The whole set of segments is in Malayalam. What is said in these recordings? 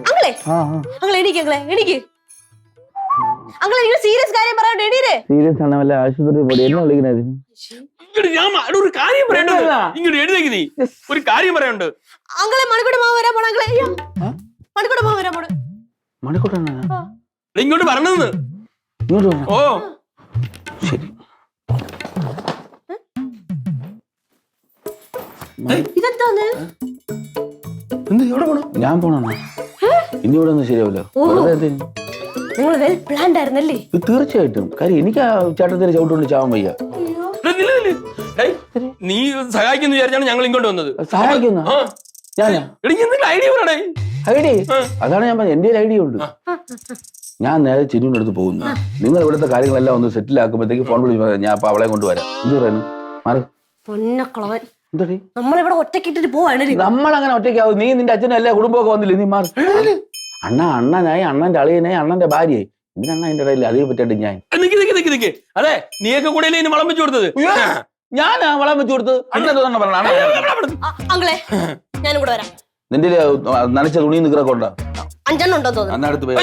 അങ്ങളെ അങ്ങളെ എനിക്ക് അങ്ങളെ നിങ്ങൾ സീരിയസ് കാര്യം പറയാൻ എണീരേ. സീരിയസ് ആണ്, വല്ല ആശുപത്രി പോയി എന്നെ വിളിക്കണത്. ഒരു കാര്യം പറയണ്ടത് ഇങ്ങോട്ട് എഴുതേക്ക് നീ. ഒരു കാര്യം പറയാനുണ്ട്. അങ്ങളെ മണിക്കൂടെ മാവ് വരാൻ പോണ അങ്ങളെ. മണിക്കൂടെ മാവ് വരാൻ പോണ. മണിക്കൂട്ടാണ് ഇങ്ങോട്ട് പറഞ്ഞത്. ഇങ്ങോട്ട് വരണം. ഓ ശരി. ഇതെന്താന്ന്? എന്ത് എവിടെ പോണു? ഞാൻ പോണോ? ഇനി ഇവിടെ ഒന്നും ശരിയാവില്ല. നിങ്ങൾ വെൽ പ്ലാൻഡ് ആയിരുന്നല്ലേ? ഇത് തീർച്ചയായിട്ടും. കാര്യം എനിക്ക് ആ ചേട്ടത്തിന് ചവിട്ടുകൊണ്ട് ചാവാൻ വയ്യ. നീ സഹായിക്കുന്നു വിചാരിച്ചാണ് ഞങ്ങൾ ഇങ്ങോട്ട് വന്നത്. സഹായിക്കുന്ന ഞാനാ ഐഡിയ പറയണേ. ഐഡിയ അതാണ് ഞാൻ പറഞ്ഞത്. എന്റെ ഐഡിയ ഉണ്ട്. ഞാൻ നേരെ ചിരുവിന്റെ അടുത്ത് പോകുന്നു. നിങ്ങൾ ഇവിടുത്തെ കാര്യങ്ങളെല്ലാം ഒന്ന് സെറ്റിൽ ആക്കുമ്പോഴത്തേക്ക് ഫോൺ വിളിച്ച് ഞാൻ അപ്പൊ അവളെ കൊണ്ടുവരാം. എന്ത് പറയുന്നു? മാറ്. പൊന്നക്കളവൻ, എന്തടി നമ്മളിവിടെ ഒറ്റക്കിട്ടിട്ട് പോവാണ്. നമ്മളങ്ങനെ ഒറ്റയ്ക്കാവും. നീ നിന്റെ അച്ഛനും എല്ലാ കുടുംബമൊക്കെ വന്നില്ലേ? നീ മാറി. അണ്ണനായി അണ്ണന്റെ അളിയനായി അണ്ണന്റെ ഭാര്യയായി ഇതിനണ്ണ അതിന്റെ ഇടയിൽ അതേ പറ്റാണ്ട് ഞാൻ അതെ നീയൊക്കെ കൂടെ വളം വെച്ചു കൊടുത്തത്. ഞാനാ വളം വെച്ചു കൊടുത്തത്. അണ്ണൻ പറഞ്ഞ അങ്ങളെ ഞാനും കൂടെ വരാം. നിന്റെ നനച്ച തുണി നിക്കറൊക്കെ ഉണ്ടാ? 5 ഉണ്ടോ തോന്നുന്നു. അന്നടുത്ത് പോയി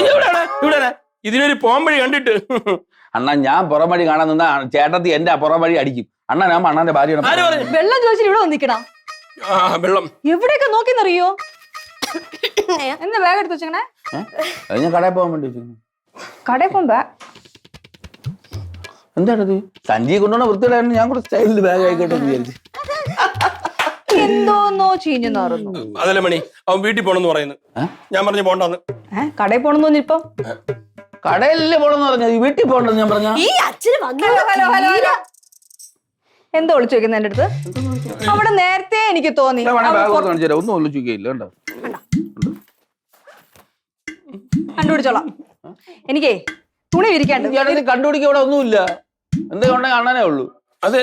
ഇതിനൊരു പോംവഴി കണ്ടിട്ട് അണ്ണ ഞാൻ പുറം വഴി കാണാൻ നിന്നാ ചേട്ടത്തി എന്റെ പുറം വഴി അടിക്കും. അണ്ണനാകുമ്പോ അണ്ണന്റെ ഭാര്യയാണ്. വെള്ളം ചോദിച്ചിട്ട് ഇവിടെ വന്നിക്കണം. വെള്ളം എവിടെയൊക്കെ നോക്കിന്നറിയോ? എന്താ ബാഗ് എടുത്ത് വെച്ചേ? ഞാൻ കടയിൽ പോകാൻ വേണ്ടി കടയിൽ പോകുമ്പോ എന്താണത്? സഞ്ജി കൊണ്ടുപോണ വൃത്തിയിലായിരുന്നു. ഞാൻ കൂടെ സ്റ്റൈലിൽ ബാഗ് ആയിക്കോട്ടെ എന്ന് വിചാരിച്ചു. എന്തോന്നോ ചീഞ്ഞെന്ന് പറഞ്ഞു. അതല്ലേ മണി, അവൻ വീട്ടിൽ പോണെന്ന് പറയുന്നു. ഞാൻ പറഞ്ഞു പോണ്ടെന്ന്. കടയിൽ പോണെന്ന് തോന്നിപ്പം കടയിലല്ലേ പോണെന്ന് പറഞ്ഞ വീട്ടിൽ പോകണ്ടെന്ന് ഞാൻ പറഞ്ഞ. ഈ അച്ഛന് വന്നു. എന്തോ ഒളിച്ചു വെക്കുന്ന എന്റെ അടുത്ത്? അവിടെ നേരത്തെ എനിക്ക് തോന്നി. ഒന്നും ഒളിച്ചില്ല കേട്ടോ. കണ്ടുപിടിച്ചോളാം. എനിക്കേ തുണി വിരിക്കാണ്ട്. കണ്ടുപിടിക്കാൻ ഇവിടെ ഒന്നുമില്ല. എന്തൊക്കെ കാണാനേ ഉള്ളൂ. അതെ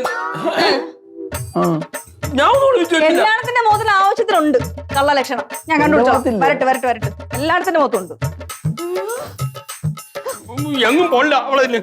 ഞാൻ എല്ലായിടത്തിന്റെ മുഖത്തിന് ആവശ്യത്തിനുണ്ട് കള്ള ലക്ഷണം. ഞാൻ കണ്ടുപിടിച്ചോളാം. വരട്ടെ എല്ലായിടത്തിന്റെ മുഖത്തുണ്ട്. എങ്ങും പോണില്ല അവളെ.